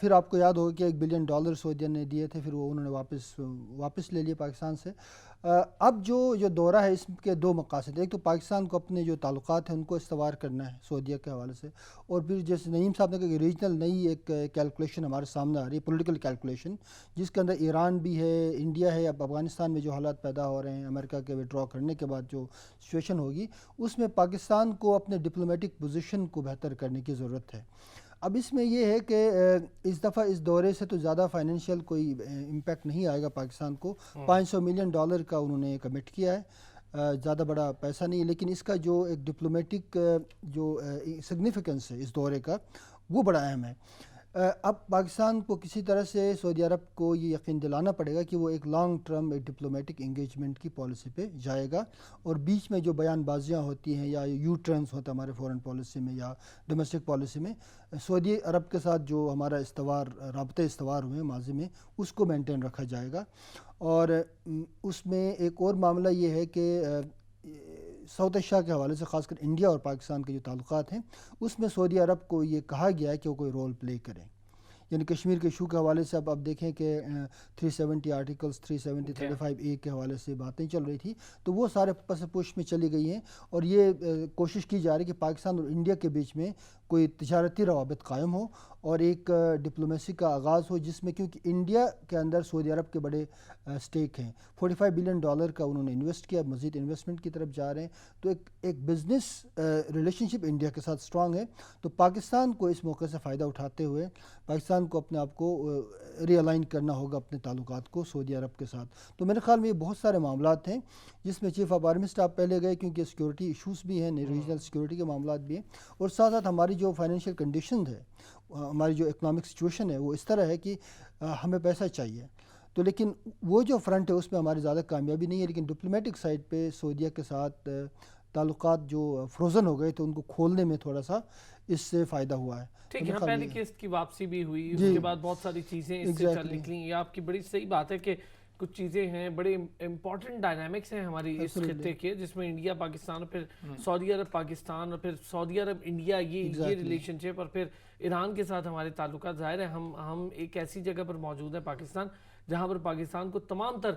پھر آپ کو یاد ہوگا کہ $1 بلین سعودیہ نے دیے تھے، پھر وہ انہوں نے واپس لے لیے پاکستان سے۔ اب جو دورہ ہے اس کے دو مقاصد، ایک تو پاکستان کو اپنے جو تعلقات ہیں ان کو استوار کرنا ہے سعودیہ کے حوالے سے، اور پھر جیسے نعیم صاحب نے کہا کہ ریجنل نئی ایک کیلکولیشن ہمارے سامنے آ رہی ہے، پولیٹیکل کیلکولیشن، جس کے اندر ایران بھی ہے، انڈیا ہے، اب افغانستان میں جو حالات پیدا ہو رہے ہیں امریکہ کے ودرا کرنے کے بعد جو سچویشن ہوگی، اس میں پاکستان کو اپنے ڈپلومیٹک پوزیشن کو بہتر کرنے کی ضرورت ہے۔ اب اس میں یہ ہے کہ اس دفعہ اس دورے سے تو زیادہ فائنینشیل کوئی امپیکٹ نہیں آئے گا پاکستان کو، $500 ملین کا انہوں نے کمٹ کیا ہے، زیادہ بڑا پیسہ نہیں، لیکن اس کا جو ایک ڈپلومیٹک جو سگنیفیکنس ہے اس دورے کا وہ بڑا اہم ہے۔ اب پاکستان کو کسی طرح سے سعودی عرب کو یہ یقین دلانا پڑے گا کہ وہ ایک لانگ ٹرم ایک ڈپلومیٹک انگیجمنٹ کی پالیسی پہ جائے گا، اور بیچ میں جو بیان بازیاں ہوتی ہیں یا یو ٹرنس ہوتا ہے ہمارے فورن پالیسی میں یا ڈومیسٹک پالیسی میں، سعودی عرب کے ساتھ جو ہمارا رابطے استوار ہوئے ہیں ماضی میں، اس کو مینٹین رکھا جائے گا۔ اور اس میں ایک اور معاملہ یہ ہے کہ ساؤتھ ایشیا کے حوالے سے، خاص کر انڈیا اور پاکستان کے جو تعلقات ہیں، اس میں سعودی عرب کو یہ کہا گیا ہے کہ وہ کوئی رول پلے کریں، یعنی کشمیر کے ایشو کے حوالے سے اب دیکھیں کہ 370 آرٹیکلز 370-35A کے حوالے سے باتیں چل رہی تھی، تو وہ سارے پس پوش میں چلی گئی ہیں، اور یہ کوشش کی جا رہی ہے کہ پاکستان اور انڈیا کے بیچ میں کوئی تجارتی روابط قائم ہو اور ایک ڈپلومیسی کا آغاز ہو، جس میں کیونکہ انڈیا کے اندر سعودی عرب کے بڑے سٹیک ہیں، $45 بلین کا انہوں نے انویسٹ کیا، مزید انویسٹمنٹ کی طرف جا رہے ہیں، تو ایک بزنس ریلیشن شپ انڈیا کے ساتھ سٹرانگ ہے۔ تو پاکستان کو اس موقع سے فائدہ اٹھاتے ہوئے پاکستان کو اپنے آپ کو ری الائن کرنا ہوگا اپنے تعلقات کو سعودی عرب کے ساتھ۔ تو میرے خیال میں یہ بہت سارے معاملات ہیں جس میں چیف آف آرمی اسٹاف پہلے گئے، کیونکہ سیکورٹی ایشوز بھی ہیں، ریجنل سیکورٹی کے معاملات بھی ہیں، اور ساتھ ساتھ ہماری جو فائنینشیل کنڈیشن ہے، ہماری جو اکنامک سچویشن ہے وہ اس طرح ہے کہ ہمیں پیسہ چاہیے، تو لیکن وہ جو فرنٹ ہے اس میں ہماری زیادہ کامیابی نہیں ہے، لیکن ڈپلومیٹک سائڈ پہ سعودیہ کے ساتھ تعلقات جو فروزن ہو گئے تو ان کو کھولنے میں تھوڑا سا اس سے فائدہ ہوا ہے۔ ٹھیک ہے، پہلے قسط کی واپسی بھی ہوئی، اس کے بعد بہت ساری چیزیں اس سے چل نکلیں، یہ آپ کی بڑی صحیح بات ہے کہ کچھ چیزیں ہیں، بڑے امپورٹنٹ ڈائنامکس ہیں ہماری اس خطے کے، جس میں انڈیا پاکستان اور پھر سعودی عرب پاکستان اور پھر سعودی عرب انڈیا، یہ ریلیشن شپ، اور پھر ایران کے ساتھ ہمارے تعلقات۔ ظاہر ہے ہم ایک ایسی جگہ پر موجود ہیں پاکستان جہاں پر پاکستان کو تمام تر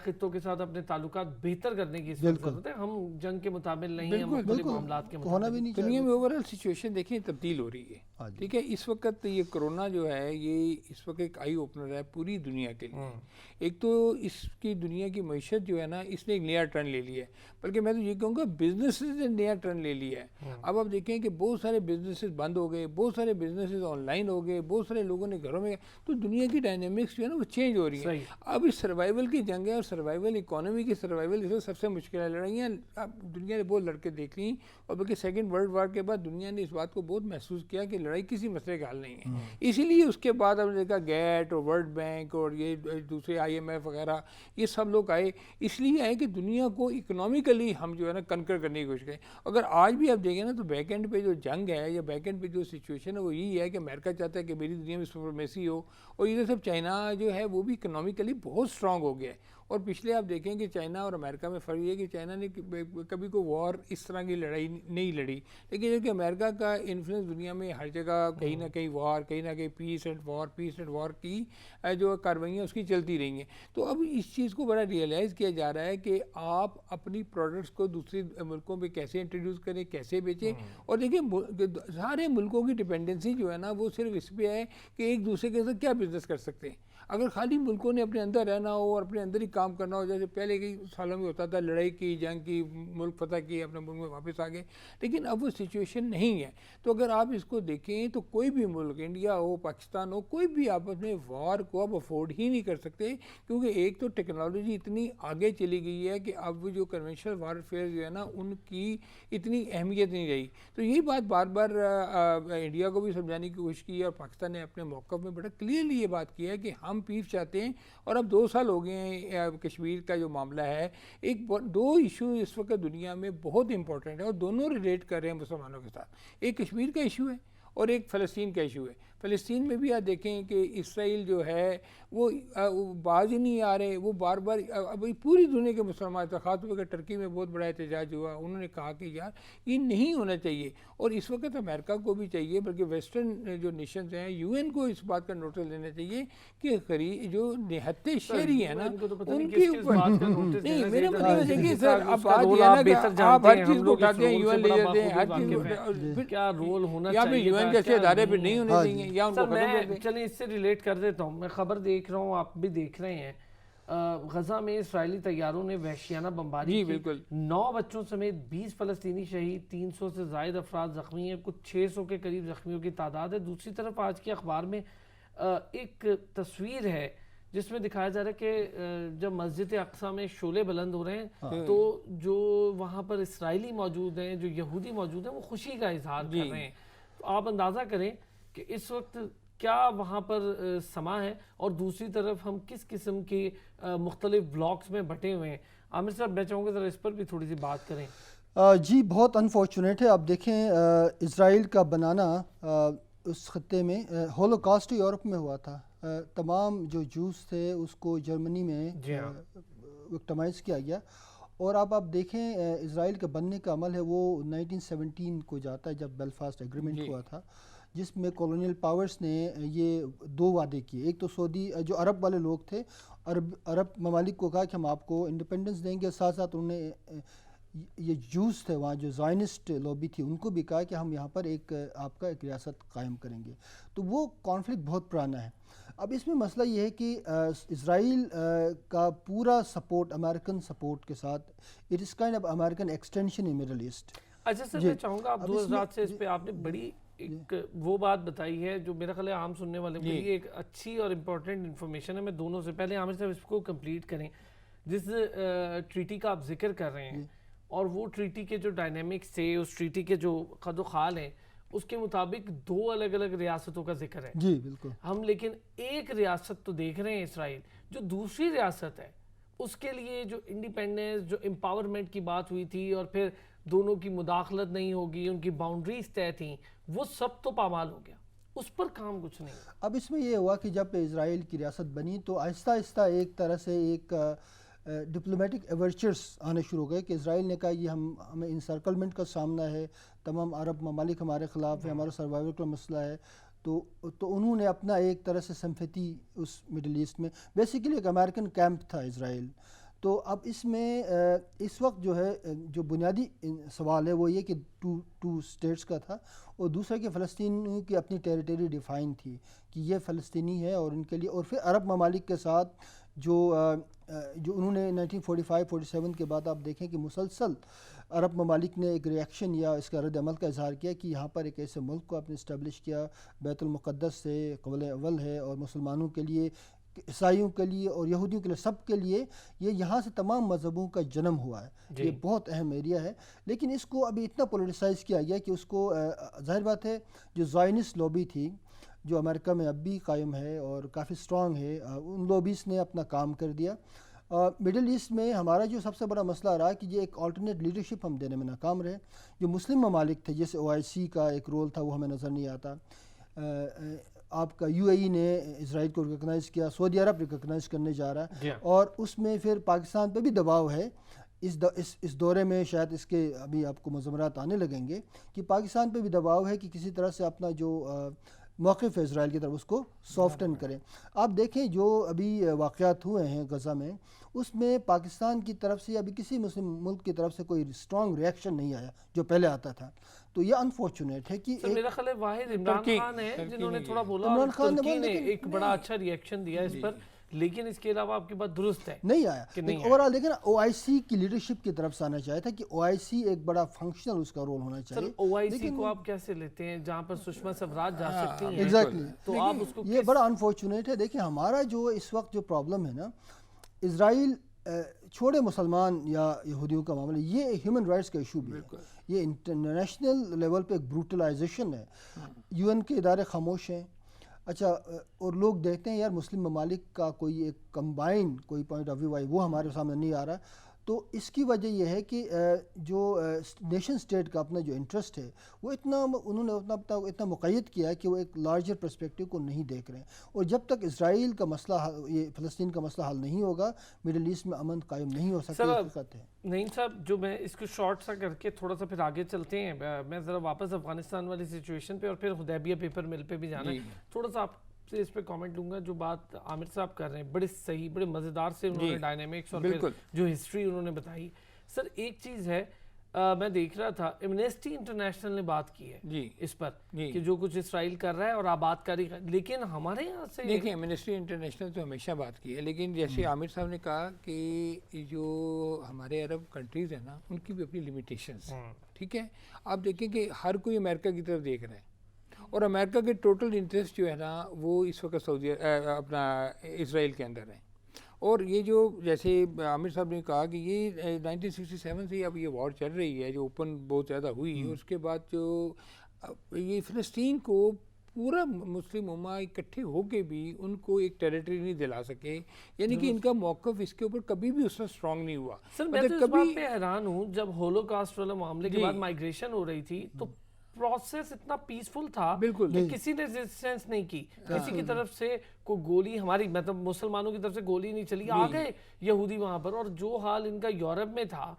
خطوں کے ساتھ اپنے تعلقات بہتر کرنے کی ضرورت ہے، ہم جنگ کے مطابق نہیں ہیں، مختلف معاملات کے مطابق۔ دنیا میں اوورال سچویشن دیکھیں تبدیل ہو رہی ہے، ٹھیک ہے، اس وقت یہ کرونا جو ہے یہ اس وقت ایک آئی اوپنر ہے پوری دنیا کے لیے۔ ایک تو اس کی دنیا کی معیشت جو ہے نا، اس نے ایک نیا ٹرن لے لیا ہے، بلکہ میں تو یہ کہوں گا بزنسز نے نیا ٹرن لے لیا ہے۔ اب آپ دیکھیں کہ بہت سارے بزنسز بند ہو گئے، بہت سارے بزنسز آن لائن ہو گئے، بہت سارے لوگوں نے گھروں میں، تو دنیا کی ڈائنامکس جو ہے نا وہ چینج ہو رہی ہیں۔ اب اس سروائیول کی جنگ ہے، اور سروائیول اکانومی کی سروائیول اس میں سب سے مشکل ہے۔ لڑائیاں اب دنیا نے بہت لڑکے دیکھ لیں، اور بلکہ سیکنڈ ورلڈ وار کے بعد دنیا نے اس بات کو بہت محسوس کیا کہ لڑائی کسی مسئلے کا حل نہیں ہے۔ اسی لیے اس کے بعد ہم نے دیکھا گیٹ اور ورلڈ بینک اور یہ دوسرے IMF وغیرہ، یہ سب لوگ آئے، اس لیے آئے کہ دنیا کو اکنامیکلی ہم جو ہے نا کنکر کرنے کی کوشش کریں۔ اگر آج بھی آپ دیکھیں نا تو بیک اینڈ پہ جو جنگ ہے یا بیک اینڈ پہ جو سچویشن ہے وہ یہی ہے کہ امریکہ چاہتا ہے کہ میری دنیا میں سپرمیسی ہو، اور ادھر سب چائنا جو ہے وہ بھی اکنامیکلی بہت اسٹرانگ ہو گیا ہے۔ اور پچھلے آپ دیکھیں کہ چائنا اور امریکہ میں فرق یہ ہے کہ چائنا نے کبھی کوئی وار اس طرح کی لڑائی نہیں لڑی، لیکن جو کہ امریکہ کا انفلوئنس دنیا میں ہر جگہ کہیں نہ کہیں وار، کہیں نہ کہیں پیس اینڈ وار کی جو کارروائیاں اس کی چلتی رہی ہیں۔ تو اب اس چیز کو بڑا ریئلائز کیا جا رہا ہے کہ آپ اپنی پروڈکٹس کو دوسرے ملکوں پہ کیسے انٹروڈیوس کریں، کیسے بیچیں۔ اور دیکھیں سارے ملکوں کی ڈپینڈنسی جو ہے نا وہ صرف اس پہ ہے کہ ایک دوسرے کے ساتھ کیا بزنس کر سکتے ہیں۔ اگر خالی ملکوں نے اپنے اندر رہنا ہو اور اپنے اندر ہی کام کرنا ہو، جیسے پہلے کئی سالوں میں ہوتا تھا، لڑائی کی، جنگ کی، ملک فتح کی، اپنے ملک میں واپس آ گئے، لیکن اب وہ سچویشن نہیں ہے۔ تو اگر آپ اس کو دیکھیں تو کوئی بھی ملک، انڈیا ہو، پاکستان ہو، کوئی بھی آپس میں وار کو اب افورڈ ہی نہیں کر سکتے، کیونکہ ایک تو ٹیکنالوجی اتنی آگے چلی گئی ہے کہ اب جو کنونشنل وار فیئر جو ہے نا ان کی اتنی اہمیت نہیں رہی۔ تو یہی بات بار بار انڈیا کو بھی سمجھانے کی کوشش کی ہے، اور پاکستان نے اپنے موقف میں بڑا کلیئرلی یہ بات کی ہے کہ ہم پیس چاہتے ہیں۔ اور اب 2 سال ہو گئے ہیں کشمیر کا جو معاملہ ہے، دو ایشو اس وقت دنیا میں بہت امپورٹنٹ ہے، اور دونوں ریلیٹ کر رہے ہیں مسلمانوں کے ساتھ۔ ایک کشمیر کا ایشو ہے اور ایک فلسطین کا ایشو ہے۔ فلسطین میں بھی آپ دیکھیں کہ اسرائیل جو ہے وہ باز ہی نہیں آ رہے، وہ بار بار ابھی پوری دنیا کے مسلمان تھا، خاص طور پر ٹرکی میں بہت بڑا احتجاج ہوا، انہوں نے کہا کہ یار یہ نہیں ہونا چاہیے، اور اس وقت امریکہ کو بھی چاہیے بلکہ ویسٹرن جو نیشنز ہیں UN کو اس بات کا نوٹس لینا چاہیے کہ جو نہتے شہری ہیں نا ان کے اوپر نہیں، میرا مطلب ہے کہ سر اب بات یہ ہے نا کہ آپ ہر چیز کو اٹھاتے ہیں، UN لے جاتے ہیں، ہر چیز کیا رول ہونا یا پھر UN جیسے ادارے پہ نہیں ہونے چاہیے یا ان کو ختم کر دیں۔ چلیں اس سے ریلیٹ کر دیتا ہوں، میں خبر دیکھ رہا ہوں، آپ بھی دیکھ رہے ہیں، غزہ میں اسرائیلی طیاروں نے وحشیانہ بمباری کی، بالکل 9 بچوں سمیت 20 فلسطینی شہید، 300 سے زائد افراد زخمی ہیں، کچھ 600 کے قریب زخمیوں کی تعداد ہے۔ دوسری طرف آج کے اخبار میں ایک تصویر ہے جس میں دکھایا جا رہا ہے کہ جب مسجد اقصی میں شعلے بلند ہو رہے ہیں تو جو وہاں پر اسرائیلی موجود ہیں، جو یہودی موجود ہیں، وہ خوشی کا اظہار کر رہے ہیں۔ تو آپ اندازہ کریں کہ اس وقت کیا وہاں پر سما ہے، اور دوسری طرف ہم کس قسم کی مختلف بلاکس میں بٹے ہوئے ہیں۔ عامر صاحب میں چاہوں گا ذرا اس پر بھی تھوڑی سی بات کریں۔ جی بہت انفارچونیٹ ہے، آپ دیکھیں اسرائیل کا بنانا اس خطے میں ہولوکاسٹ یورپ میں ہوا تھا، تمام جو جوز تھے اس کو جرمنی میں وکٹمائز کیا گیا، اور اب آپ دیکھیں اسرائیل کا بننے کا عمل ہے وہ 1917 کو جاتا ہے جب بیلفاسٹ ایگریمنٹ ہوا تھا، جس میں کولونیل پاورز نے یہ 2 وعدے کیے۔ ایک تو سعودی جو عرب والے لوگ تھے، عرب ممالک کو کہا کہ ہم آپ کو انڈیپینڈنس دیں گے، ساتھ ساتھ انہوں نے یہ جوز تھے وہاں جو زائنسٹ لوبی تھی ان کو بھی کہا کہ ہم یہاں پر آپ کا ایک ریاست قائم کریں گے۔ تو وہ کانفلکٹ بہت پرانا ہے۔ اب اس میں مسئلہ یہ ہے کہ اسرائیل کا پورا سپورٹ امریکن سپورٹ کے ساتھ it is kind of American extension in middle east. اچھا سر میں چاہوں گا آپ 2000 سے اس پہ آپ نے بڑی ایک وہ بات بتائی ہے جو میرا خیال ہے عام سننے والے کے لیے ایک اچھی اور امپورٹنٹ انفارمیشن ہے۔ میں دونوں سے پہلے عامر صاحب اس کو کمپلیٹ کریں، جس ٹریٹی کا آپ ذکر کر رہے ہیں اور وہ ٹریٹی کے جو ڈائنامکس تھے، اس ٹریٹی کے جو خد و خال ہیں، اس کے مطابق 2 الگ الگ ریاستوں کا ذکر ہے۔ جی بالکل، ہم لیکن ایک ریاست تو دیکھ رہے ہیں اسرائیل، جو دوسری ریاست ہے اس کے لیے جو انڈیپینڈنس، جو امپاورمنٹ کی بات ہوئی تھی، اور پھر دونوں کی مداخلت نہیں ہوگی، ان کی باؤنڈریز طے تھیں، وہ سب تو پامال ہو گیا، اس پر کام کچھ نہیں۔ اب اس میں یہ ہوا کہ جب اسرائیل کی ریاست بنی تو آہستہ آہستہ ایک طرح سے ایک ڈپلومیٹک ایورچرس آنے شروع ہو گئے کہ اسرائیل نے کہا یہ ہمیں انسرکلمنٹ کا سامنا ہے، تمام عرب ممالک ہمارے خلاف ہے، ہمارا سروائیول کا مسئلہ ہے، تو انہوں نے اپنا ایک طرح سے سمپیتی اس مڈل ایسٹ میں، بیسیکلی ایک امریکن کیمپ تھا اسرائیل۔ تو اب اس میں اس وقت جو ہے جو بنیادی سوال ہے وہ یہ کہ ٹو اسٹیٹس کا تھا، اور دوسرا کہ فلسطینیوں کی اپنی ٹیریٹری ڈیفائن تھی کہ یہ فلسطینی ہے، اور ان کے لیے، اور پھر عرب ممالک کے ساتھ جو انہوں نے 1945-47 کے بعد آپ دیکھیں کہ مسلسل عرب ممالک نے ایک ریاکشن یا اس کا رد عمل کا اظہار کیا کہ یہاں پر ایک ایسے ملک کو آپ نے اسٹیبلش کیا، بیت المقدس سے قبل اول ہے، اور مسلمانوں کے لیے، عیسائیوں کے لیے اور یہودیوں کے لیے، سب کے لیے یہ یہاں سے تمام مذہبوں کا جنم ہوا ہے۔ یہ بہت اہم ایریا ہے، لیکن اس کو ابھی اتنا پولیٹیسائز کیا گیا کہ اس کو ظاہر بات ہے جو زائنسٹ لوبی تھی جو امریکہ میں اب بھی قائم ہے اور کافی سٹرانگ ہے، ان لوبیز نے اپنا کام کر دیا۔ مڈل ایسٹ میں ہمارا جو سب سے بڑا مسئلہ رہا کہ یہ ایک آلٹرنیٹ لیڈرشپ ہم دینے میں ناکام رہے۔ جو مسلم ممالک تھے جیسے OIC کا ایک رول تھا وہ ہمیں نظر نہیں آتا، آپ کا UAE نے اسرائیل کو ریکگنائز کیا، سعودی عرب ریکگنائز کرنے جا رہا ہے، اور اس میں پھر پاکستان پہ بھی دباؤ ہے۔ اس دورے میں شاید اس کے ابھی آپ کو مضمرات آنے لگیں گے کہ پاکستان پہ بھی دباؤ ہے کہ کسی طرح سے اپنا جو موقف ہے اسرائیل کی طرف اس کو سافٹن کریں۔ آپ دیکھیں جو ابھی واقعات ہوئے ہیں غزہ میں، اس میں پاکستان کی طرف سے ابھی کسی مسلم ملک کی طرف سے کوئی اسٹرانگ ریاکشن نہیں آیا جو پہلے آتا تھا۔ تو یہ انفارچونیٹ ہے کہ میرا خیال ہے واحد عمران خان ہے جنہوں نے تھوڑا بولا، اور ترکی نے ایک بڑا اچھا ریاکشن دیا اس پر، لیکن اس کے علاوہ آپ کی بات درست ہے، نہیں آیا۔ اوورآل دیکھیں نا OIC کی لیڈرشپ کی طرف سے آنا چاہیے تھا کہ OIC ایک بڑا فنکشنل اس کا رول ہونا چاہیے۔ OIC کو آپ کیسے لیتے ہیں جہاں پر سشما سوراج جا سکتی ہیں؟ ایگزیکٹلی، تو آپ اس کو یہ بڑا انفارچونیٹ ہے۔ دیکھیں ہمارا جو اس وقت جو پرابلم ہے نا، اسرائیل چھوڑے مسلمان یا یہودیوں کا معاملہ، یہ ہیومن رائٹس کا ایشو بھی ہے، یہ انٹرنیشنل لیول پہ ایک بروٹلائزیشن ہے۔ UN کے ادارے خاموش ہیں، اچھا، اور لوگ دیکھتے ہیں یار مسلم ممالک کا کوئی ایک کمبائن کوئی پوائنٹ آف ویو آئی وہ ہمارے سامنے نہیں آ رہا، تو اس کی وجہ یہ ہے کہ جو نیشن سٹیٹ کا اپنا جو انٹرسٹ ہے وہ انہوں نے اتنا مقید کیا ہے کہ وہ ایک لارجر پرسپیکٹیو کو نہیں دیکھ رہے ہیں، اور جب تک اسرائیل کا مسئلہ یہ فلسطین کا مسئلہ حل نہیں ہوگا مڈل ایسٹ میں امن قائم نہیں ہو سکتا. حقیقت ہے. نعیم صاحب، جو میں اس کو شارٹ سا کر کے تھوڑا سا پھر آگے چلتے ہیں، میں ذرا واپس افغانستان والی سچویشن پہ اور پھر حدیبیہ پیپر مل پہ بھی جانا ہے، تھوڑا سا آپ سے اس پہ کامنٹ لوں گا. جو بات عامر صاحب کر رہے ہیں بڑے صحیح، بڑے مزیدار سے انہوں نے ڈائنامکس اور پھر جو ہسٹری انہوں نے بتائی. سر ایک چیز ہے، میں دیکھ رہا تھا ایمنسٹی انٹرنیشنل نے بات کی ہے اس پر کہ جو کچھ اسرائیل کر رہا ہے اور آباد کاری، لیکن ہمارے یہاں سے دیکھیں ایمنسٹی انٹرنیشنل تو ہمیشہ بات کی ہے، لیکن جیسے عامر صاحب نے کہا کہ جو ہمارے عرب کنٹریز ہیں نا ان کی بھی اپنی لمیٹیشنز ہیں. ٹھیک ہے، آپ دیکھیں کہ ہر کوئی امریکہ کی طرف دیکھ رہا ہے، اور امریکہ کے ٹوٹل انٹرسٹ جو ہے نا وہ اس وقت سعودی اپنا اسرائیل کے اندر ہیں. اور یہ جو جیسے عامر صاحب نے کہا کہ یہ 1967 سے اب یہ وار چل رہی ہے جو اوپن بہت زیادہ ہوئی، اس کے بعد جو یہ فلسطین کو پورا مسلم امہ اکٹھے ہو کے بھی ان کو ایک ٹیریٹری نہیں دلا سکے، یعنی کہ ان کا موقف اس کے اوپر کبھی بھی اس میں اسٹرانگ نہیں ہوا. سر میں تو اس بات پہ حیران ہوں، جب ہولو کاسٹ والا معاملے کے بعد مائیگریشن ہو رہی تھی تو پروسیس اتنا پیسفل تھا کہ کسی نے ریزسٹنس نہیں کی، کسی کی طرف سے کوئی گولی، ہماری مطلب مسلمانوں کی طرف سے گولی نہیں چلی، آ گئے یہودی وہاں پر. اور جو حال ان کا یورپ میں تھا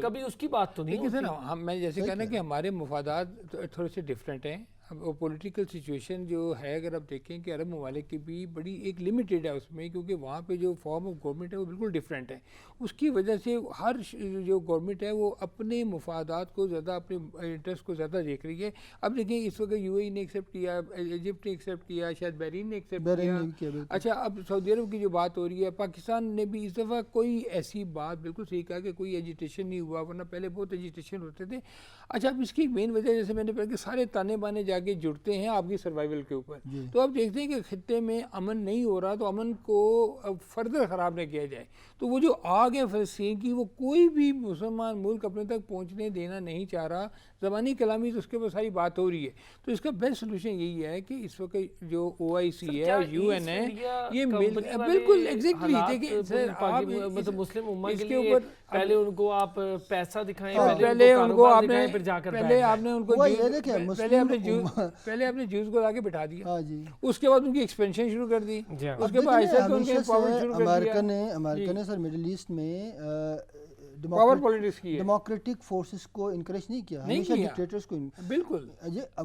کبھی اس کی بات تو نہیں ہوتی. میں جیسے کہنا کہ ہمارے مفادات تھوڑے سے ڈفرینٹ ہیں. اب پولیٹیکل سچویشن جو ہے اگر آپ دیکھیں کہ عرب ممالک کی بھی بڑی ایک لمیٹیڈ ہے اس میں، کیونکہ وہاں پہ جو فارم آف گورنمنٹ ہے وہ بالکل ڈفرینٹ ہے. اس کی وجہ سے ہر جو گورنمنٹ ہے وہ اپنے مفادات کو زیادہ، اپنے انٹرسٹ کو زیادہ دیکھ رہی ہے. اب دیکھیں اس وقت یو اے ای نے ایکسیپٹ کیا، ایجپٹ نے ایکسیپٹ کیا، شاید بحرین نے ایکسیپٹ کیا. اچھا اب سعودی عرب کی جو بات ہو رہی ہے، پاکستان نے بھی اس دفعہ کوئی ایسی بات بالکل صحیح کہا کہ کوئی ایجیٹیشن نہیں ہوا، ورنہ پہلے بہت ایجیٹیشن ہوتے تھے. اچھا اب اس کی مین وجہ جیسے میں نے پہلے کہ سارے تانے بانے جا کے جڑتے ہیں آپ کی سروائیول کے اوپر. تو اب دیکھتے ہیں کہ خطے میں امن نہیں ہو رہا تو امن کو اب فردر خراب نہ کیا جائے. تو وہ جو آگ ہے فلسطین کی وہ کوئی بھی مسلمان ملک اپنے تک پہنچنے دینا نہیں چاہ رہا. زبانی کلامی تو اس کے اوپر ساری بات ہو رہی ہے. تو اس کا بیسٹ سلوشن یہی ہے کہ اس وقت جو او آئی سی ہے، یو این ہے، یہ بالکل ایگزیکٹلی دیکھیں مطلب مسلم امہ کے لیے پہلے ان کو آپ پیسہ دکھائیں، پہلے ان کو آپ نے پہلے آپ نے ان کو پہلے آپ نے جوز کو لا کے بٹھا دیا، اس کے بعد ان کی ایکسپینشن شروع کر دی، اس کے بعد امریکہ نے سر مڈل ایسٹ میں پاور پولیٹکس کی ڈیموکریٹک فورسز کو انکریج نہیں کیا، ہمیشہ ڈکٹیٹرز کو. بالکل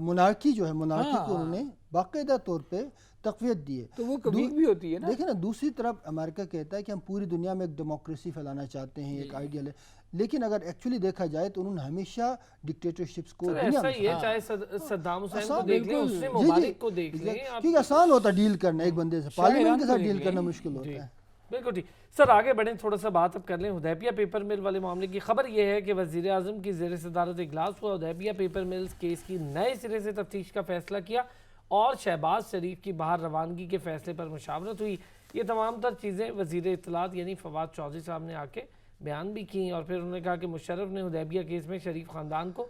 منارکی جو ہے، منارکی کو انہوں نے باقاعدہ طور پہ تقویت دی ہے. تو وہ کبھی بھی ہوتی ہے نا. دیکھیں نا دوسری طرف امریکہ کہتا ہے کہ ہم پوری دنیا میں ایک ڈیموکریسی پھیلانا چاہتے ہیں، ایک آئیڈیل ہے، لیکن اگر ایکچولی دیکھا جائے تو انہوں نے ہمیشہ ڈکٹیٹرشپس کو ایسا ہی ہے، چاہے صدام حسین کو دیکھ لیں، اس سے ممالک کو دیکھ لیں، کیونکہ آسان ہوتا ہے ڈیل کرنا ایک بندے سے، پارلیمنٹ کے ساتھ ڈیل کرنا مشکل ہوتا ہے. بالکل ٹھیک. سر آگے بڑھیں، تھوڑا سا بات اب کر لیں حدیبیہ پیپر مل والے معاملے کی. خبر یہ ہے کہ وزیر اعظم کی زیر صدارت اجلاس ہوا، حدیبیہ پیپر ملز کیس کی نئے سرے سے تفتیش کا فیصلہ کیا اور شہباز شریف کی باہر روانگی کے فیصلے پر مشاورت ہوئی. یہ تمام تر چیزیں وزیر اطلاعات یعنی فواد چودھری صاحب نے آ کے بیان بھی کی، اور پھر انہوں نے کہا کہ مشرف نے حدیبیہ کیس میں شریف خاندان کو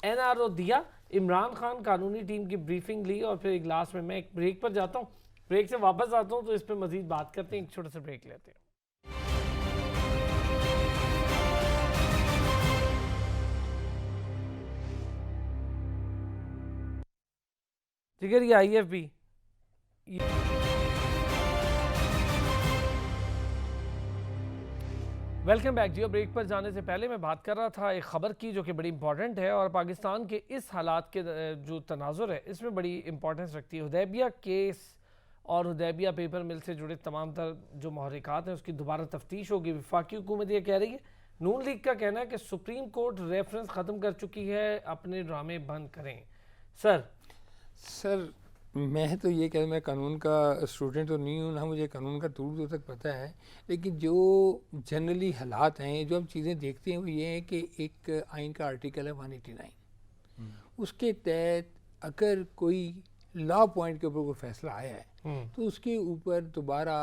این آر او دیا. عمران خان قانونی ٹیم کی بریفنگ لی، اور پھر اجلاس میں ایک بریک پر جاتا ہوں، بریک سے واپس آتا ہوں تو اس پہ مزید بات کرتے ہیں. ایک چھوٹا سا بریک لیتے ہیں. جگر یہ I F B welcome back. Geo break پر جانے سے پہلے میں بات کر رہا تھا ایک خبر کی جو کہ بڑی امپورٹنٹ ہے اور پاکستان کے اس حالات کے جو تناظر ہے اس میں بڑی امپورٹنس رکھتی ہے. حدیبیہ کیس اور حدیبیہ پیپر مل سے جڑے تمام تر جو محرکات ہیں اس کی دوبارہ تفتیش ہوگی. وفاقی حکومت یہ کہہ رہی ہے، نون لیگ کا کہنا ہے کہ سپریم کورٹ ریفرنس ختم کر چکی ہے، اپنے ڈرامے بند کریں. سر میں تو یہ کہ میں قانون کا اسٹوڈنٹ تو نہیں ہوں، نہ مجھے قانون کا دور دور تک پتہ ہے، لیکن جو جنرلی حالات ہیں جو ہم چیزیں دیکھتے ہیں وہ یہ ہے کہ ایک آئین کا آرٹیکل ہے 189، اس کے تحت اگر کوئی لا پوائنٹ کے اوپر کوئی فیصلہ آیا ہے تو اس کے اوپر دوبارہ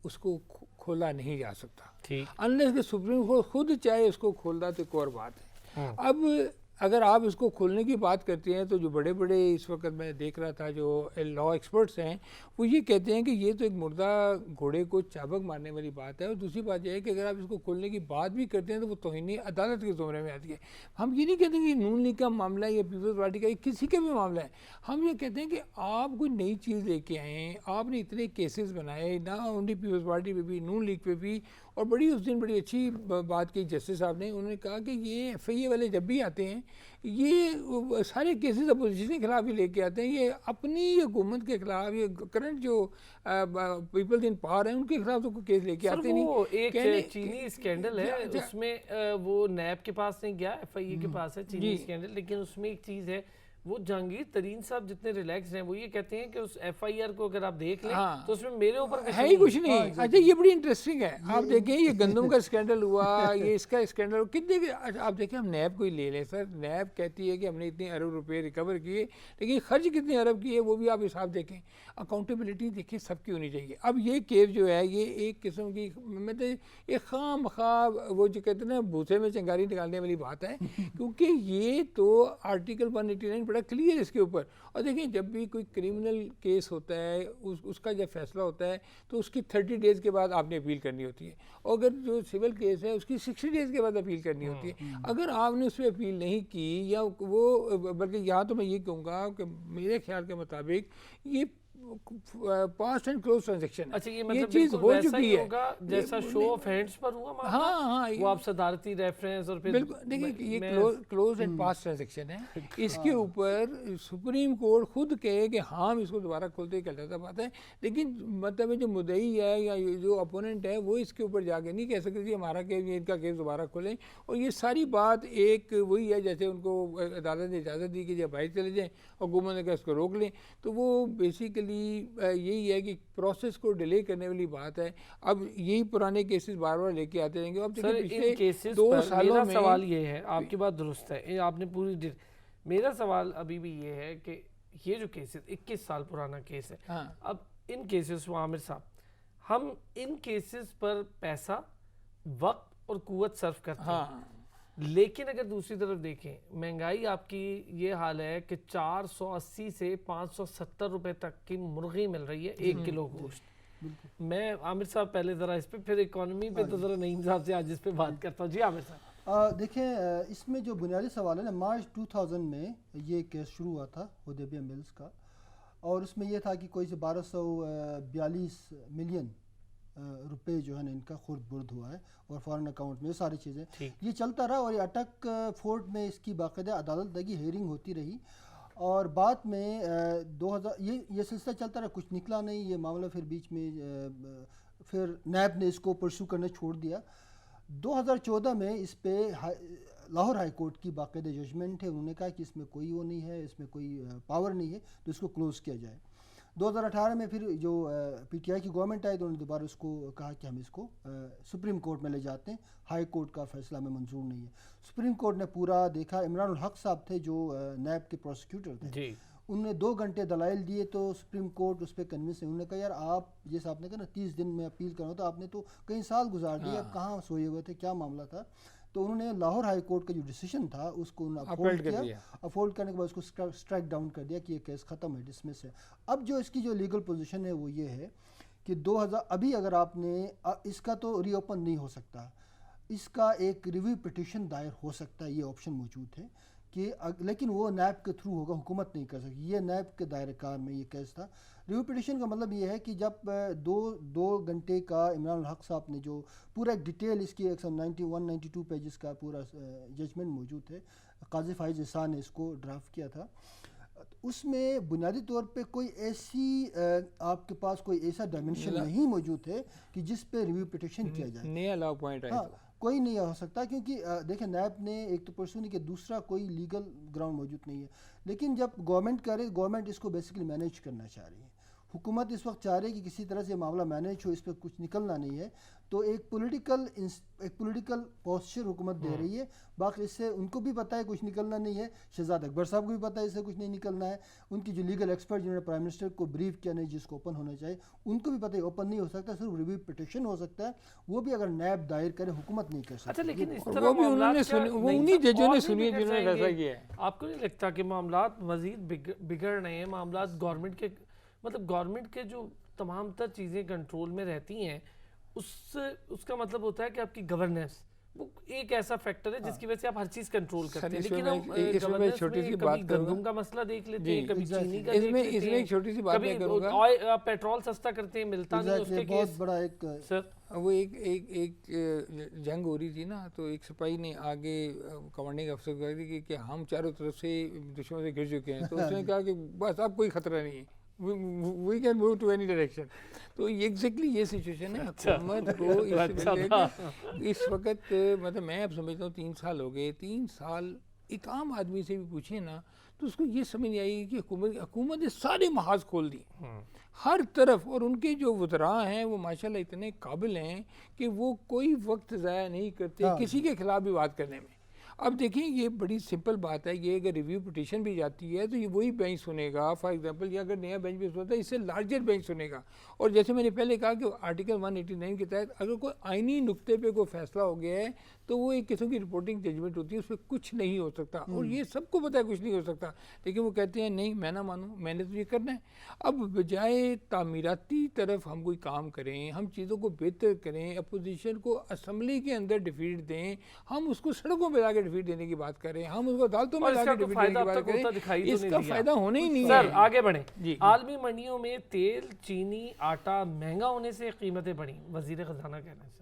اس کو کھولا نہیں جا سکتا، انلیس کہ سپریم کورٹ خود چاہے اس کو کھول دا تو ایک اور بات ہے. اب اگر آپ اس کو کھولنے کی بات کرتے ہیں تو جو بڑے بڑے اس وقت میں دیکھ رہا تھا جو لا ایکسپرٹس ہیں وہ یہ کہتے ہیں کہ یہ تو ایک مردہ گھوڑے کو چابک مارنے والی بات ہے، اور دوسری بات یہ ہے کہ اگر آپ اس کو کھولنے کی بات بھی کرتے ہیں تو وہ توہین عدالت کے زمرے میں آتی ہے۔ ہم یہ نہیں کہتے کہ نون لیگ کا معاملہ ہے یا پیپلز پارٹی کا، یہ کسی کا بھی معاملہ ہے، ہم یہ کہتے ہیں کہ آپ کوئی نئی چیز لے کے آئے ہیں، آپ نے اتنے کیسز بنائے، نہ اونلی پیپلز پارٹی پہ بھی، نون لیگ پہ بھی، اور اس دن بڑی اچھی بات کی جسٹس صاحب نے، انہوں نے کہا کہ یہ ایف آئی اے والے جب بھی آتے ہیں یہ سارے کیسز اپوزیشن کے خلاف ہی لے کے آتے ہیں، یہ اپنی حکومت کے خلاف، یہ کرنٹ جو پیپلز ان پاور ہیں ان کے خلاف تو کوئی کیس لے کے آتے نہیں۔ وہ ایک چینی اسکینڈل ہے، اس میں وہ نیب کے پاس نہیں گیا، ایف آئی اے کے پاس ہے چینی اسکینڈل، لیکن اس میں ایک چیز ہے، وہ جہانگیر ترین صاحب جتنے ریلیکس ہیں وہ یہ کہتے ہیں کہ اس ایف آئی آر کو اگر آپ دیکھ لیں تو اس میں میرے اوپر ہے ہی کچھ نہیں۔ اچھا یہ بڑی انٹرسٹنگ ہے، آپ دیکھیں یہ گندم کا اسکینڈل ہوا، یہ اس کا اسکینڈل کتنے، آپ دیکھیں ہم نیب کو ہی لے لیں سر، نیب کہتی ہے کہ ہم نے اتنے ارب روپے ریکور کیے، لیکن خرچ کتنے ارب کیے وہ بھی آپ حساب دیکھیں، اکاؤنٹیبلٹی دیکھیں سب کی ہونی چاہیے۔ اب یہ کیس جو ہے یہ ایک قسم کی یہ خواہ مخواہ وہ جو کہتے ہیں نا بھوسے میں چنگاری نکالنے والی بات ہے، کیونکہ یہ تو آرٹیکل 189 بڑا کلیئر ہے اس کے اوپر۔ اور دیکھیں جب بھی کوئی کرمنل کیس ہوتا ہے اس کا جب فیصلہ ہوتا ہے تو اس کی 30 ڈیز کے بعد آپ نے اپیل کرنی ہوتی ہے، اور اگر جو سول کیس ہے اس کی 60 ڈیز کے بعد اپیل کرنی ہوتی ہے۔ اگر آپ نے اس پہ اپیل نہیں کی یا وہ، بلکہ یہاں تو میں یہ کہوں گا کہ میرے خیال کے مطابق یہ پاسٹ اینڈ کلوز ٹرانزیکشن، اچھا یہ یہ مطلب چیز بالکل ہو ویسا چکی ہی ہے ہوگا جیسا شو آف ہینڈز پر ہوا معاملہ، ہاں وہ آپ صدارتی ریفرنس اور پھر بالکل دیکھیں یہ کلوز اینڈ پاس ٹرانزیکشن ہے، اس کے اوپر سپریم کورٹ خود کہے کہ ہاں اس کو دوبارہ کھولتے ہی کہتا بات ہے، لیکن مطلب جو مدعی ہے یا جو اپوننٹ ہے وہ اس کے اوپر جا کے نہیں کہہ سکتے کہ ہمارا کیس ان کا کیس دوبارہ کھولیں، اور یہ ساری بات ایک وہی ہے جیسے ان کو عدالت نے اجازت دی کہ جب باہر چلے جائیں، حکومت نے کہا اس کو روک لیں، تو وہ بیسیکلی یہی ہے کہ پروسیس کو ڈیلے کرنے والی بات ہے۔ اب یہی پرانے کیسز بار بار لے کے آتے رہیں گے۔ اب سر ان کیسز پر میرا سوال یہ ہے، آپ کی بات درست ہے، آپ نے پوری میرا سوال ابھی بھی یہ ہے کہ یہ جو کیسز 21 سال پرانا کیس ہے، اب ان کیسز کو عامر صاحب ہم ان کیسز پر پیسہ وقت اور قوت صرف کرتے ہیں، لیکن اگر دوسری طرف دیکھیں مہنگائی آپ کی یہ حال ہے کہ 480 سے 570 روپے تک کی مرغی مل رہی ہے 1 کلو گوشت۔ میں عامر صاحب پہلے ذرا اس پہ پھر اکانومی پہ تو ذرا نعیم صاحب سے آج اس پہ بات کرتا ہوں۔ جی عامر صاحب دیکھیں اس میں جو بنیادی سوال ہے نا، مارچ 2000 میں یہ کیس شروع ہوا تھا حدیبیہ ملز کا، اور اس میں یہ تھا کہ کوئی سے 1242 ملین روپے جو ہے نا ان کا خرد برد ہوا ہے، اور فارن اکاؤنٹ میں یہ ساری چیزیں یہ چلتا رہا، اور یہ اٹک فورٹ میں اس کی باقاعدہ عدالت کی ہیئرنگ ہوتی رہی، اور بعد میں 2000 یہ سلسلہ چلتا رہا، کچھ نکلا نہیں یہ معاملہ، پھر بیچ میں پھر نیب نے اس کو پرسو کرنا چھوڑ دیا۔ 2014 میں اس پہ لاہور ہائی کورٹ کی باقاعدہ ججمنٹ ہے، انہوں نے کہا کہ اس میں کوئی وہ نہیں ہے، اس میں کوئی پاور نہیں ہے تو اس کو کلوز کیا جائے۔ 2018 میں پھر جو پی ٹی آئی کی گورنمنٹ آئی تو انہوں نے دوبارہ اس کو کہا کہ ہم اس کو سپریم کورٹ میں لے جاتے ہیں، ہائی کورٹ کا فیصلہ ہمیں منظور نہیں ہے۔ سپریم کورٹ نے پورا دیکھا، عمران الحق صاحب تھے جو نیب کے پروسیکیوٹر تھے، انہوں نے 2 گھنٹے دلائل دیے تو سپریم کورٹ اس پہ کنونس ہے، انہوں نے کہا یار آپ جیسے آپ نے کہا نا 30 دن میں اپیل کرنا تو آپ نے تو کئی سال گزار دیے، اب کہاں سوئے ہوئے تھے، کیا معاملہ تھا؟ تو انہوں نے لاہور ہائی کورٹ کا جو ڈیسیشن تھا اس کو اپہولڈ کیا، اپہولڈ کرنے کے بعد اس کو اسٹرائک ڈاؤن کر دیا کہ یہ کیس ختم ہے، ڈسمس ہے۔ اب جو اس کی جو لیگل پوزیشن ہے وہ یہ ہے کہ 2000 ابھی اگر آپ نے اس کا تو ری اوپن نہیں ہو سکتا، اس کا ایک ریویو پٹیشن دائر ہو سکتا ہے، یہ آپشن موجود ہے کہ لیکن وہ نیب کے تھرو ہوگا، حکومت نہیں کر سکتی، یہ نیب کے دائرہ کار میں یہ کیس تھا۔ ریویو پٹیشن کا مطلب یہ ہے کہ جب دو گھنٹے کا عمران الحق صاحب نے جو پورا ایک ڈیٹیل اس کی 192 پیجز کا پورا ججمنٹ موجود ہے، قاضی فائز احسان نے اس کو ڈرافٹ کیا تھا، اس میں بنیادی طور پہ کوئی ایسی آپ کے پاس کوئی ایسا ڈائمنشن نہیں موجود ہے کہ جس پہ ریویو پٹیشن کیا جائے، نیا لا پوائنٹ ہے، کوئی نہیں ہو سکتا، کیونکہ دیکھیں نیب نے ایک تو پرسو نہیں کہ دوسرا کوئی لیگل گراؤنڈ موجود نہیں ہے، لیکن جب گورنمنٹ کرے، گورنمنٹ اس کو بیسیکلی مینیج کرنا چاہ رہی ہے، حکومت اس وقت چاہ رہی ہے کہ کسی طرح سے معاملہ مینیج ہو، اس پہ کچھ نکلنا نہیں ہے، تو ایک پولیٹیکل پوسچر حکومت دے رہی ہے. باقی اس سے ان کو بھی پتہ ہے کچھ نکلنا نہیں ہے, شہزاد اکبر صاحب کو بھی پتہ ہے اس سے کچھ نہیں نکلنا ہے, ان کی جو لیگل ایکسپرٹ جنہوں نے پرائم منسٹر کو بریف کیا نہیں جس کو اوپن ہونا چاہیے ان کو بھی پتہ ہے اوپن نہیں ہو سکتا, صرف ریویو پٹیشن ہو سکتا ہے, وہ بھی اگر نیب دائر کرے حکومت نہیں کر سکتی. اچھا لیکن اس وہ طرح بھی انہوں نے سنی, وہ انہی ججوں نے سنی جنہوں نے ایسا کیا ہے. آپ کو نہیں لگتا کہ معاملات مزید بگڑ رہے ہیں؟ معاملات گورنمنٹ کے مطلب گورنمنٹ کے جو تمام تر چیزیں کنٹرول میں رہتی ہیں اس کا مطلب ہوتا ہے کہ آپ کی گورننس وہ ایک ایسا فیکٹر ہے جس کی وجہ سے آپ ہر چیز کنٹرول کرتے ہیں. لیکن ہم گورننس میں کبھی گندم کا مسئلہ دیکھ لیتے ہیں, کبھی چینی کا دیکھ لیتے ہیں, اس میں ایک چھوٹی سی بات میں کروں کبھی پیٹرول سستا کرتے ہیں, ملتا نہیں اس کے بہت بڑا ایک سر. وہ ایک جنگ ہو رہی تھی نا, تو ایک سپاہی نے آگے کمانڈنگ افسر کو کہا تھی کہ ہم چاروں طرف سے دشمن سے گھر چکے ہیں, تو اس نے کہا کہ بس اب کوئی خطرہ نہیں ہے, we can move to any direction. تو ایگزیکٹلی یہ سچویشن ہے حکومت کو اس وقت. مطلب میں اب سمجھتا ہوں 3 سال ہو گئے, 3 سال ایک عام آدمی سے بھی پوچھیں نا تو اس کو یہ سمجھ نہیں آئی کہ حکومت نے سارے محاذ کھول دیے ہر طرف, اور ان کے جو وزراء ہیں وہ ماشاءاللہ اتنے قابل ہیں کہ وہ کوئی وقت ضائع نہیں کرتے کسی کے خلاف بھی بات کرنے میں. اب دیکھیں یہ بڑی سمپل بات ہے, یہ اگر ریویو پٹیشن بھی جاتی ہے تو یہ وہی بینچ سنے گا. فار ایگزامپل یہ اگر نیا بینچ بھی سنتا ہے اس سے لارجر بینچ سنے گا. اور جیسے میں نے پہلے کہا کہ آرٹیکل 189 کے تحت اگر کوئی آئینی نقطے پہ کوئی فیصلہ ہو گیا ہے تو وہ ایک قسم کی رپورٹنگ ججمنٹ ہوتی ہے, اس پہ کچھ نہیں ہو سکتا, اور یہ سب کو پتہ ہے کچھ نہیں ہو سکتا, لیکن وہ کہتے ہیں نہیں میں نہ مانوں, میں نے تو یہ کرنا ہے. اب بجائے تعمیراتی طرف ہم کوئی کام کریں, ہم چیزوں کو بہتر کریں, اپوزیشن کو اسمبلی کے اندر ڈیفیٹ دیں, ہم اس کو سڑکوں پہ جا کے ڈیفیٹ دینے کی بات کریں, ہم اس کو عدالتوں میں جا کے ڈیفیٹ دینے کی بات کریں, اس کا فائدہ ہونا ہی نہیں ہے. سر آگے بڑھیں. عالمی منڈیوں میں تیل, چینی, آٹا مہنگا ہونے سے قیمتیں بڑھیں, وزیر خزانہ کہہ رہے ہیں. سر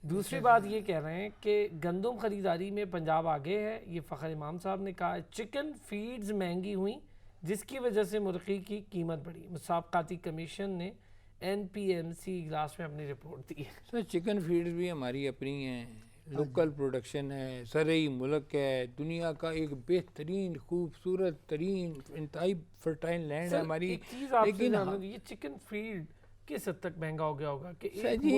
دوسری بات یہ کہہ رہے ہیں کہ گندم خریداری میں پنجاب آگے ہے, یہ فخر امام صاحب نے کہا. چکن فیڈز مہنگی ہوئیں جس کی وجہ سے مرغی کی قیمت بڑھی. مسابقاتی کمیشن نے NPMC اجلاس میں اپنی رپورٹ دی ہے. سر چکن فیڈز بھی ہماری اپنی ہیں, لوکل پروڈکشن ہے, زرعی ملک ہے, دنیا کا ایک بہترین خوبصورت ترین انتہائی فرٹائل لینڈ ہے ہماری. لیکن یہ چکن فیڈ کس حد تک مہنگا ہو گیا ہوگا کہ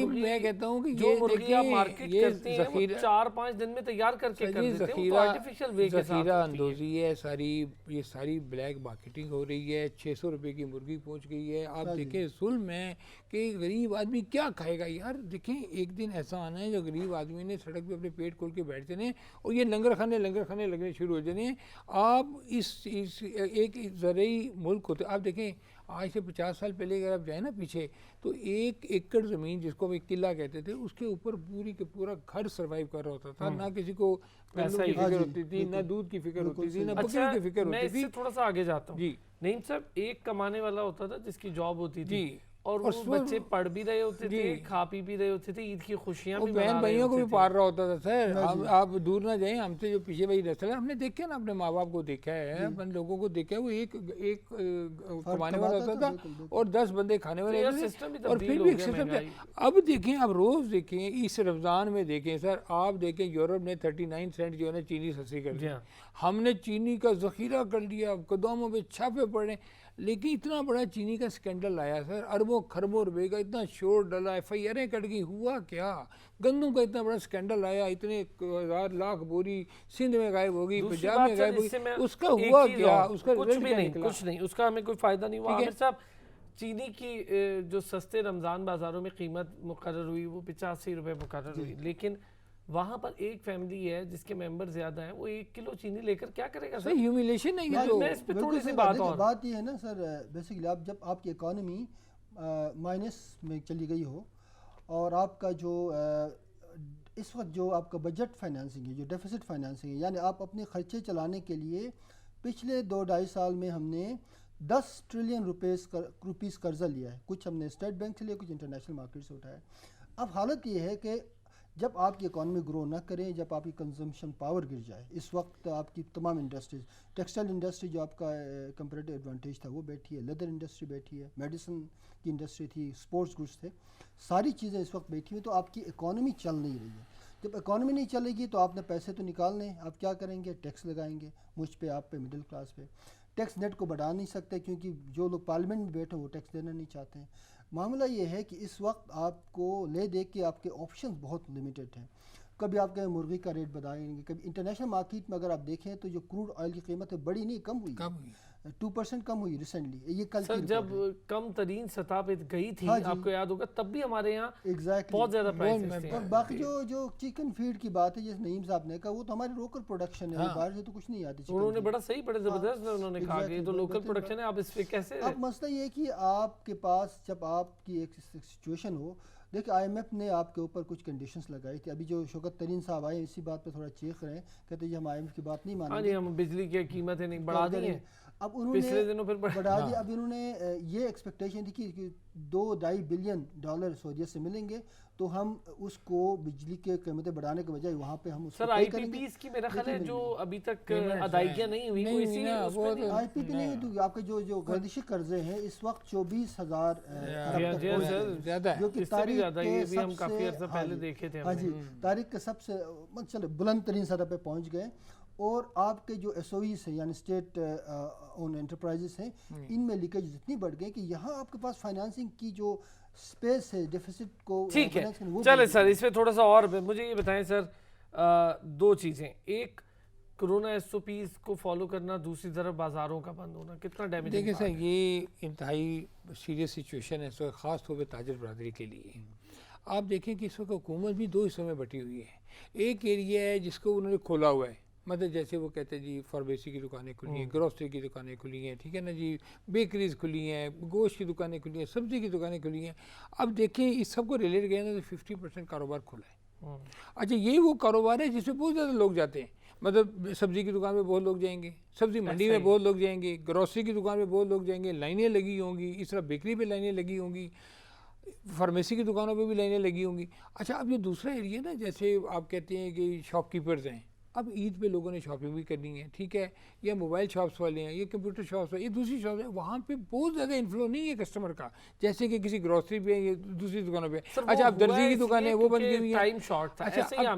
میں کہتا ہوں کہ جو مرغی آپ مارکیٹ کرتے ہیں وہ 4-5 دن میں تیار کر کے کر دیتے ہیں, وہ آرٹیفیشل وے کے ساتھ ذخیرہ اندوزی ہے ساری, یہ ساری بلیک مارکیٹنگ ہو رہی ہے. 600 روپے کی مرغی پہنچ گئی ہے. آپ دیکھیں ظلم ہے کہ غریب آدمی کیا کھائے گا یار. دیکھیں ایک دن ایسا آنا ہے جو غریب آدمی نے سڑک پہ اپنے پیٹ کھول کے بیٹھ جانے اور یہ لنگر خانے لگنے شروع ہو جانے. آپ اس ایک زرعی ملک ہوتے, آپ دیکھیں آج سے 50 سال پہلے اگر آپ جائیں نا پیچھے, تو 1 ایکڑ زمین جس کو ہم ایک قلعہ کہتے تھے, اس کے اوپر پوری کے پورا گھر سروائیو کر رہا ہوتا تھا. نہ کسی کو گندم کی فکر ہوتی تھی, نہ دودھ کی فکر ہوتی تھی, نہ بکری کی فکر ہوتی تھی. میں اس سے تھوڑا سا آگے جاتا ہوں. نعیم صاحب ایک کمانے والا ہوتا تھا جس کی جاب ہوتی تھی, اور وہ بچے پڑھ بھی رہے ہوتے تھے, کھا پی بھی رہے ہوتے تھے, عید کی خوشیاں بھی منا رہے ہوتے تھے, بہن بھائیوں کو بھی پال رہا ہوتا تھا. سر آپ دور نہ جائیں, ہم سے جو پیچھے بھائی نسل ہے, ہم نے دیکھا نا, اپنے ماں باپ کو دیکھا ہے, اپنے لوگوں کو دیکھا ہے, وہ ایک کمانے والا ہوتا تھا اور 10 بندے کھانے والے ہوتے تھے, اور پھر بھی ایک سسٹم تھا. اب دیکھیں, اب روز دیکھیں, اس رمضان میں دیکھیں سر, آپ دیکھیں یورپ نے 39 سینٹ جو ہے نا چینی سستی کر دی, ہم نے چینی کا ذخیرہ کر لیا, گوداموں پہ چھاپے پڑے, لیکن اتنا بڑا چینی کا سکینڈل آیا سر, اربوں خربوں روپے کا اتنا شور ڈلا, FIRیں کٹ گئی. ہوا کیا؟ گندم کا اتنا بڑا سکینڈل آیا, اتنے 1000 لاکھ بوری سندھ میں غائب ہو گئی, پنجاب میں غائب ہو گئی, اس کا ہوا کیا؟ اس کا کچھ بھی نہیں, کچھ نہیں, اس کا ہمیں کوئی فائدہ نہیں ہوا. عامر صاحب چینی کی جو سستے رمضان بازاروں میں قیمت مقرر ہوئی وہ 85 روپے مقرر ہوئی, لیکن وہاں پر ایک فیملی ہے جس کے ممبر زیادہ ہیں, وہ 1 کلو چینی لے کر کیا کرے گا؟ سر ہیومیلیشن ہے یہ تو. میں اس پہ تھوڑی سی بات یہ ہے نا سر, بیسیکلی آپ جب آپ کی اکانومی مائنس میں چلی گئی ہو, اور آپ کا جو اس وقت جو آپ کا بجٹ فائنانسنگ ہے, جو ڈیفیسٹ فائنانسنگ ہے, یعنی آپ اپنے خرچے چلانے کے لیے پچھلے 2-2.5 سال میں ہم نے 10 ٹریلین روپیز قرضہ لیا ہے. کچھ ہم نے اسٹیٹ بینک سے لیا, کچھ انٹرنیشنل مارکیٹ سے اٹھایا. اب حالت یہ ہے کہ جب آپ کی اکانومی گرو نہ کریں, جب آپ کی کنزمپشن پاور گر جائے, اس وقت آپ کی تمام انڈسٹریز, ٹیکسٹائل انڈسٹری جو آپ کا کمپیریٹیو ایڈوانٹیج تھا وہ بیٹھی ہے, لیدر انڈسٹری بیٹھی ہے, میڈیسن کی انڈسٹری تھی, اسپورٹس گڈس تھے, ساری چیزیں اس وقت بیٹھی ہوئی, تو آپ کی اکانومی چل نہیں رہی ہے. جب اکانومی نہیں چلے گی تو آپ نے پیسے تو نکالنے, آپ کیا کریں گے؟ ٹیکس لگائیں گے مجھ پہ, آپ پہ, مڈل کلاس پہ. ٹیکس نیٹ کو بڑھا نہیں سکتے کیونکہ جو لوگ پارلیمنٹ میں بیٹھے وہ ٹیکس دینا نہیں چاہتے ہیں. معاملہ یہ ہے کہ اس وقت آپ کو لے دے کے آپ کے آپشنز بہت لمیٹڈ ہیں. کبھی آپ کہیں مرغی کا ریٹ بتائیں گے, کبھی انٹرنیشنل مارکیٹ میں اگر آپ دیکھیں تو جو کروڈ آئل کی قیمت ہے بڑی نہیں, کم ہوئی, 2% کم ہوئی ریسنٹلی. یہ کل سر جب کم ترین سطح پہ گئی تھی آپ کو یاد ہوگا تب بھی ہمارے یہاں بہت زیادہ پرائسز تھے. اور باقی جو چکن فیڈ کی بات ہے جیسے نعیم صاحب نے کہا, وہ تو ہماری لوکل پروڈکشن ہے, باہر سے تو کچھ نہیں آتی. انہوں نے بڑا صحیح بڑے زبردست انہوں نے کہا کہ یہ تو لوکل پروڈکشن ہے, آپ اس پہ کیسے. اب مسئلہ یہ ہے کہ آپ کے پاس جب آپ کی ایک سچویشن ہو, دیکھیں آئی ایم ایف نے آپ کے اوپر کچھ کنڈیشنز لگائی تھی. ابھی جو شوکت ترین صاحب آئے اسی بات پہ تھوڑا چیخ رہے ہیں, کہتے ہیں ہم آئی ایم ایف کی بات نہیں مانیں گے. ہم بجلی کی قیمتیں نہیں بڑھا دی ہیں, اب انہوں پچھلے دنوں پھر بڑھا دی. اب انہوں نے یہ ایکسپیکٹیشن تھی کہ $2.5 بلین سعودیہ سے ملیں گے تو ہم اس کو بجلی کے قیمتیں بڑھانے کے بجائے وہاں پہ ہم اس کو سر آئی پی پیز کی میرا خیال ہے جو ابھی تک ادائیگیاں نہیں ہوئی, کوئی اسی آئی پی پی نہیں ہوئی. آپ کے جو گردشی قرضے ہیں اس وقت 24,000 جو کہ تاریخ کے سب سے بلند ترین سطح پہ پہنچ گئے. اور آپ کے جو ایس او ایز ہیں یعنی اسٹیٹ اون انٹرپرائزز ہیں, ان میں لیکیج اتنی بڑھ گئی کہ یہاں آپ کے پاس فائنانسنگ کی جو سپیس ہے ڈیفیسٹ کو. ٹھیک ہے چلے سر, اس پہ تھوڑا سا اور مجھے یہ بتائیں سر, دو چیزیں, ایک کرونا ایس او پیز کو فالو کرنا, دوسری طرف بازاروں کا بند ہونا, کتنا ڈیمیج. دیکھیں سر یہ انتہائی سیریس سچویشن ہے اس وقت, خاص طور پہ تاجر برادری کے لیے. آپ دیکھیں کہ اس وقت حکومت بھی دو حصوں میں بٹی ہوئی ہے. ایک ایریا ہے جس کو انہوں نے کھولا ہوا ہے, مطلب جیسے وہ کہتے ہیں جی فارمیسی کی دکانیں کھلی ہیں, گروسری کی دکانیں کھلی ہیں, ٹھیک ہے نا جی, بیکریز کھلی ہیں, گوشت کی دکانیں کھلی ہیں, سبزی کی دکانیں کھلی ہیں. اب دیکھیں اس سب کو ریلیٹ گئے نا تو 50% کاروبار کھلا ہے. اچھا یہ وہ کاروبار ہے جس میں بہت زیادہ لوگ جاتے ہیں, مطلب سبزی کی دکان میں بہت لوگ جائیں گے, سبزی منڈی میں بہت لوگ جائیں گے, گروسری کی دکان میں بہت لوگ جائیں گے, لائنیں لگی ہوں گی, اس طرح بیکری پہ لائنیں لگی ہوں گی, فارمیسی کی دکانوں پہ بھی لائنیں لگی ہوں گی. اچھا اب یہ دوسرا ایریا نا, جیسے آپ کہتے ہیں کہ شاپ کیپرز ہیں, اب عید پہ لوگوں نے شاپنگ بھی کرنی ہے, ٹھیک ہے, یا موبائل شاپس والے ہیں, یا کمپیوٹر شاپس والے, یہ دوسری شاپس ہیں, وہاں پہ بہت زیادہ انفلو نہیں ہے کسٹمر کا, جیسے کہ کسی گروسری پہ یا دوسری دکانوں پہ. اچھا اب درزی کی دکان ہے وہ بن گئی ہوئی ہے. اچھا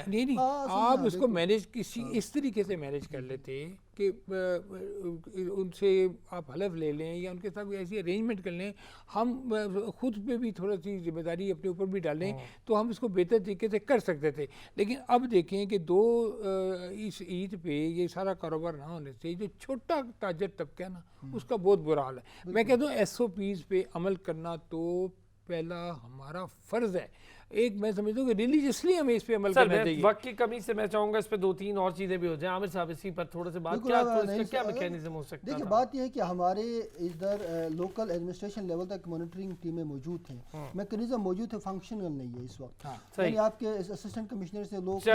نہیں, آپ اس کو مینیج کسی اس طریقے سے مینیج کر لیتے کہ ان سے آپ حلف لے لیں یا ان کے ساتھ ایسی ارینجمنٹ کر لیں, ہم خود پہ بھی تھوڑا سی ذمہ داری اپنے اوپر بھی ڈالیں تو ہم اس کو بہتر طریقے سے کر سکتے تھے. لیکن اب دیکھیں کہ اس عید پہ یہ سارا کاروبار نہ ہونے سے جو چھوٹا تاجر طبقہ ہے نا اس کا بہت برا حال ہے. میں کہتا ہوں ایس او پیز پہ عمل کرنا تو پہلا ہمارا فرض ہے. ایک میں سمجھتا ہوں کہ ریلیجسلی ہمیں اس پہ عمل کرنا چاہیے. وقت کی کمی سے میں چاہوں گا اس پہ دو تین اور چیزیں بھی ہو جائیں. عامر صاحب اسی پر تھوڑے سے بات کیا میکینزم ہو سکتا ہے. دیکھیں بات یہ ہے کہ ہمارے ادھر لوکل ایڈمنسٹریشن لیول تک مانیٹرنگ ٹیمیں موجود ہیں, میکینزم موجود ہے, فنکشنل نہیں ہے اس وقت. یعنی آپ کے اسسٹنٹ کمشنر سے لوگ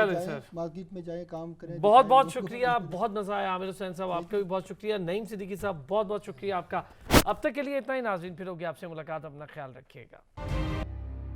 مارکیٹ میں جائیں, کام کریں. بہت بہت شکریہ, بہت مزہ آیا عامر حسین صاحب, آپ کا بھی بہت شکریہ. نعیم صدیقی صاحب بہت بہت شکریہ آپ کا. اب تک کے لیے اتنا ہی ناظرین, پھر ہوگی آپ سے ملاقات, اپنا خیال رکھیے گا.